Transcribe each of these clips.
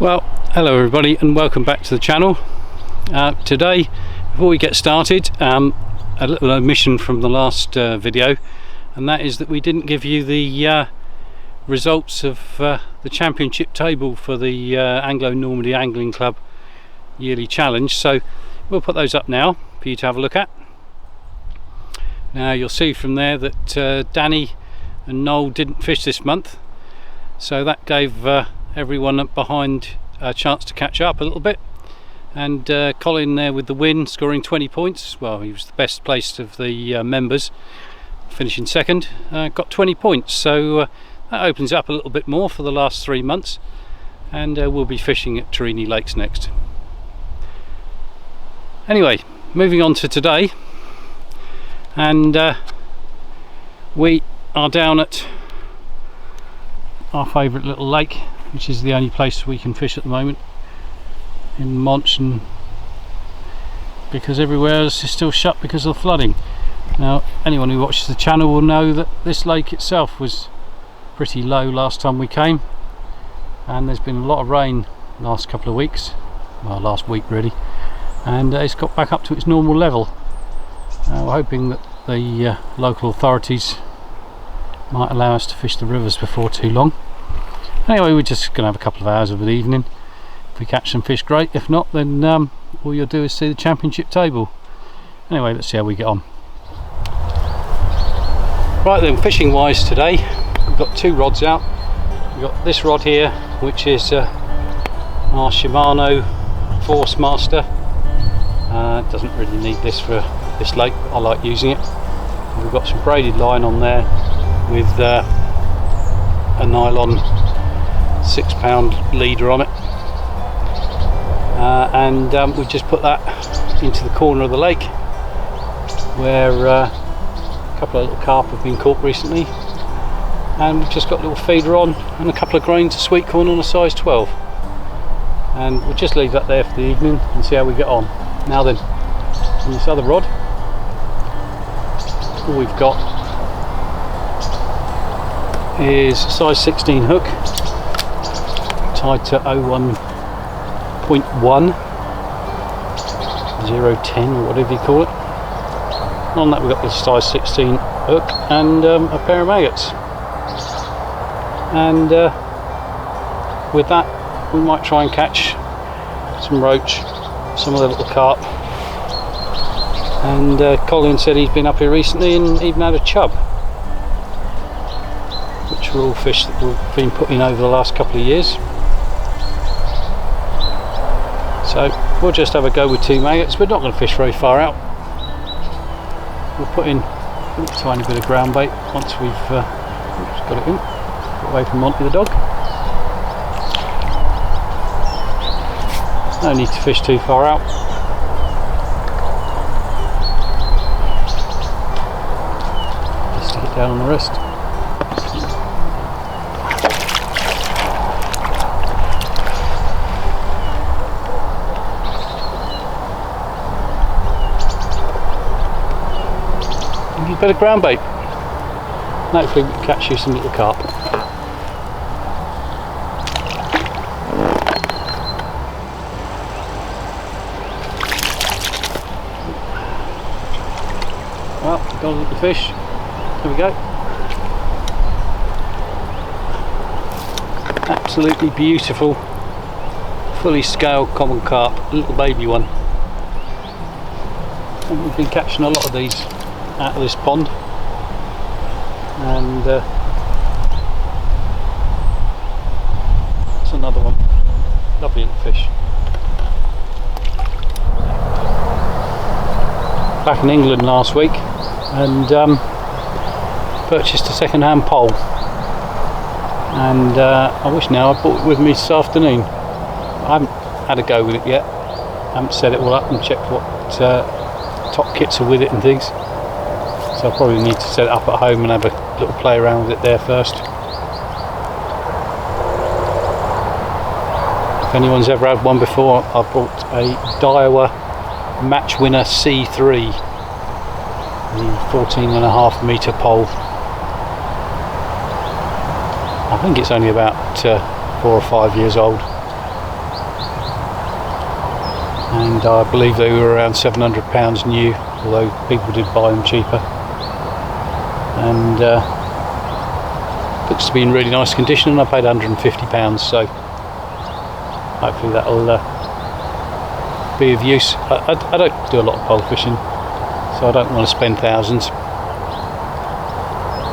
Well, hello everybody and welcome back to the channel. Today, before we get started, a little omission from the last video, and that is that we didn't give you the results of the championship table for the Anglo-Normandy Angling Club yearly challenge, so we'll put those up now for you to have a look at. Now you'll see from there that Danny and Noel didn't fish this month, so that gave everyone up behind a chance to catch up a little bit, and Colin there with the win, scoring 20 points. Well, he was the best placed of the members, finishing second, got 20 points, so that opens up a little bit more for the last 3 months, and we'll be fishing at Tarini Lakes next. Anyway, moving on to today, and we are down at our favourite little lake, which is the only place we can fish at the moment in Monson, because everywhere else is still shut because of the flooding. Now, anyone who watches the channel will know that this lake itself was pretty low last time we came, and there's been a lot of rain the last couple of weeks, well, last week really, and it's got back up to its normal level. We're hoping that the local authorities might allow us to fish the rivers before too long. Anyway, we're just going to have a couple of hours of an evening. If we catch some fish, great. If not, then all you'll do is see the championship table. Anyway, let's see how we get on. Right then, fishing wise today, we've got 2 rods out. We've got this rod here, which is our Shimano Force Master. It doesn't really need this for this lake, but I like using it. We've got some braided line on there with a nylon 6-pound leader on it, and we've just put that into the corner of the lake where a couple of little carp have been caught recently, and we've just got a little feeder on and a couple of grains of sweet corn on a size 12, and we'll just leave that there for the evening and see how we get on. Now then, on this other rod, all we've got is a size 16 hook tied to 01.1, 010 or whatever you call it. On that we've got this size 16 hook and a pair of maggots, and with that we might try and catch some roach, some of the little carp, and Colin said he's been up here recently and even had a chub, which are all fish that we've been putting over the last couple of years. So we'll just have a go with 2 maggots. We're not going to fish very far out. We'll put in a tiny bit of ground bait once we've got it in. Get away from Monty the dog. No need to fish too far out. Just stick it down on the wrist. A bit of ground bait, and hopefully we can catch you some little carp. Well, got a little fish. There we go. Absolutely beautiful, fully scaled common carp, a little baby one. And we've been catching a lot of these out of this pond, and that's another one. Lovely little fish. Back in England last week, and purchased a second-hand pole, and I wish now I brought it with me this afternoon. I haven't had a go with it yet. I haven't set it all up and checked what top kits are with it and things. So I'll probably need to set it up at home and have a little play around with it there first. If anyone's ever had one before, I bought a Daiwa Match Winner C3, the 14.5 metre pole. I think it's only about 4 or 5 years old. and I believe they were around £700 new, although people did buy them cheaper. And looks to be in really nice condition, and I paid £150, so hopefully that'll be of use. I don't do a lot of pole fishing, so I don't want to spend thousands,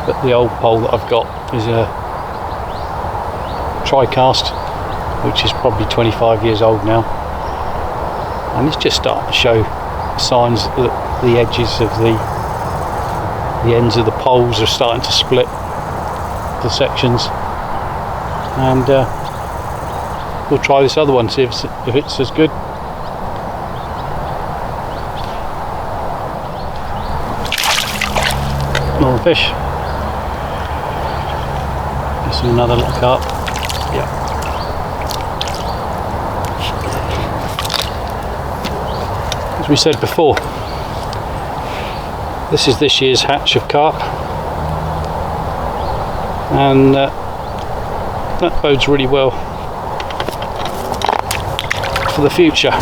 but the old pole that I've got is a tri-cast, which is probably 25 years old now, and it's just starting to show signs that the edges of the ends of the poles are starting to split to sections. And we'll try this other one, see if it's as good. Another fish. Just another little carp. Yeah. As we said before, this is this year's hatch of carp, and that bodes really well for the future.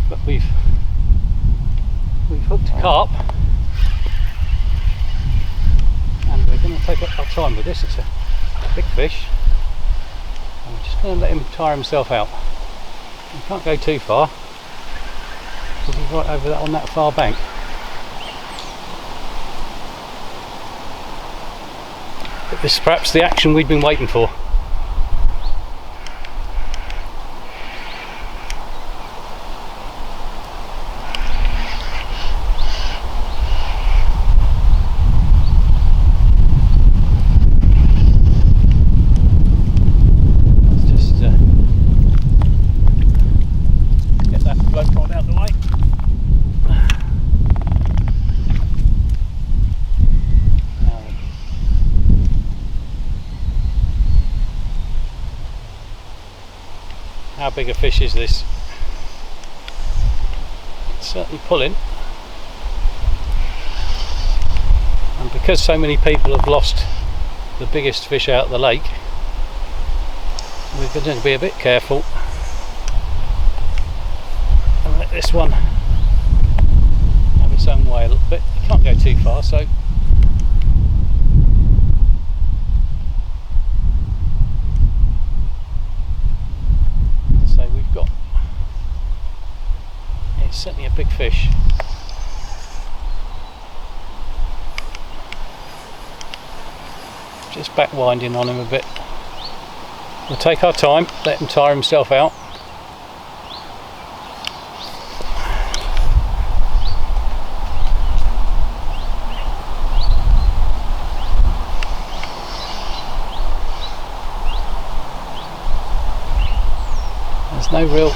But we've hooked a carp, and we're going to take our time with this. It's a big fish, and we're just going to let him tire himself out. We can't go too far because he's right over on that far bank. But this is perhaps the action we've been waiting for. How big a fish is this? It's certainly pulling, and because so many people have lost the biggest fish out of the lake, we're going to be a bit careful and let this one have its own way a little bit. You can't go too far, so it's certainly a big fish. Just back winding on him a bit. We'll take our time, let him tire himself out. There's no real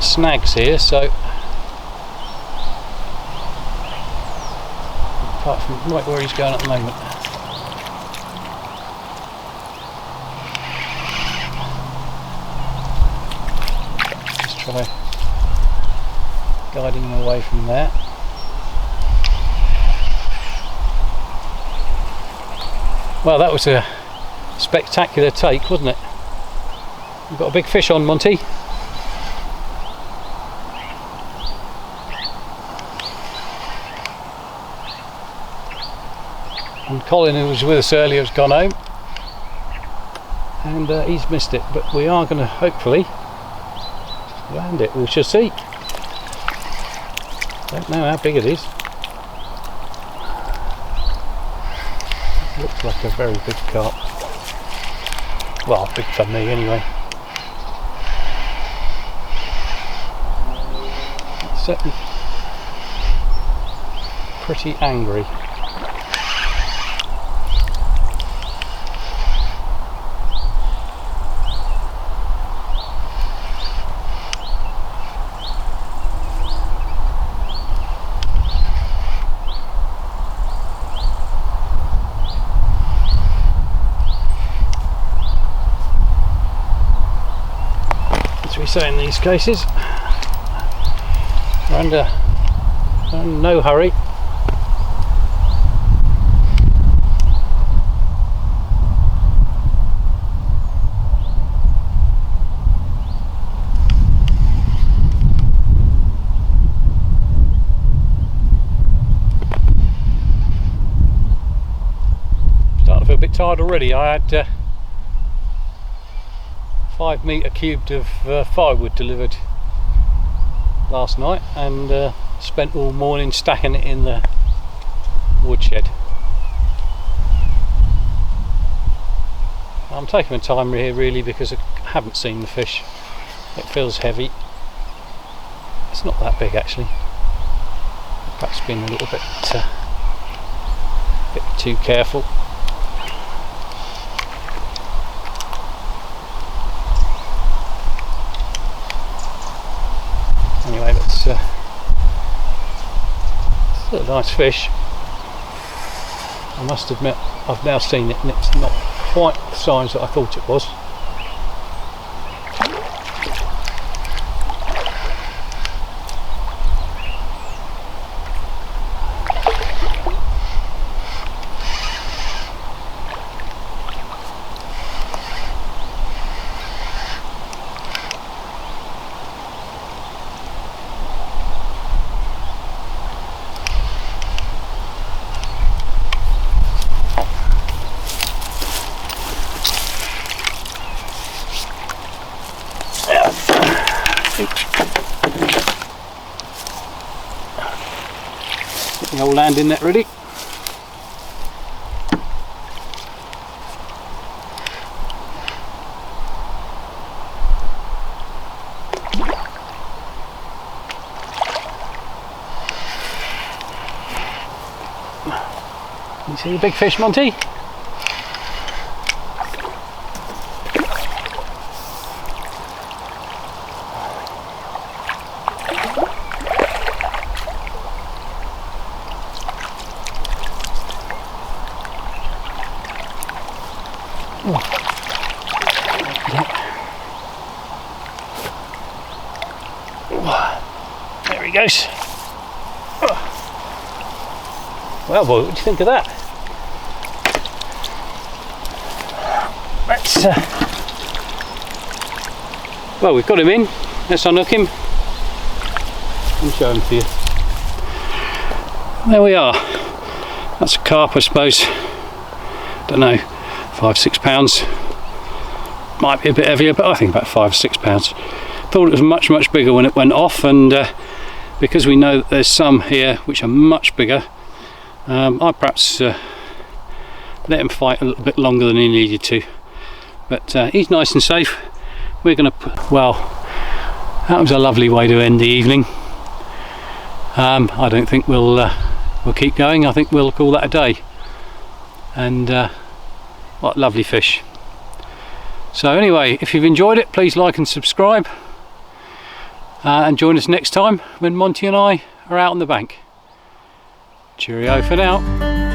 snags here, so apart from right where he's going at the moment. Just try guiding him away from there. Well, that was a spectacular take, wasn't it? We've got a big fish on, Monty. And Colin, who was with us earlier, has gone home, and he's missed it, but we are going to hopefully land it. We shall see. Don't know how big it is. It looks like a very big carp. Well, big for me anyway. It's certainly pretty angry. say in these cases. We're under no hurry. Starting to feel a bit tired already. I had 5 metre cubed of firewood delivered last night, and spent all morning stacking it in the woodshed. I'm taking my time here really because I haven't seen the fish. It feels heavy. It's not that big actually. Perhaps been a little bit too careful. Anyway, that's still a nice fish. I must admit, I've now seen it and it's not quite the size that I thought it was. Get the old landing net ready. You see the big fish, Monty? There he goes. Well, boy, what do you think of that? Let's well, we've got him in. Let's unhook him and show him to you. There we are. That's a carp, I suppose. Don't know, 5-6 pounds. Might be a bit heavier, but I think about 5-6 pounds. Thought it was much bigger when it went off, and because we know that there's some here which are much bigger, I perhaps let him fight a little bit longer than he needed to. But he's nice and safe. We're going to well, that was a lovely way to end the evening. I don't think we'll keep going. I think we'll call that a day. And what lovely fish. So anyway, if you've enjoyed it, please like and subscribe, and join us next time when Monty and I are out on the bank. Cheerio for now.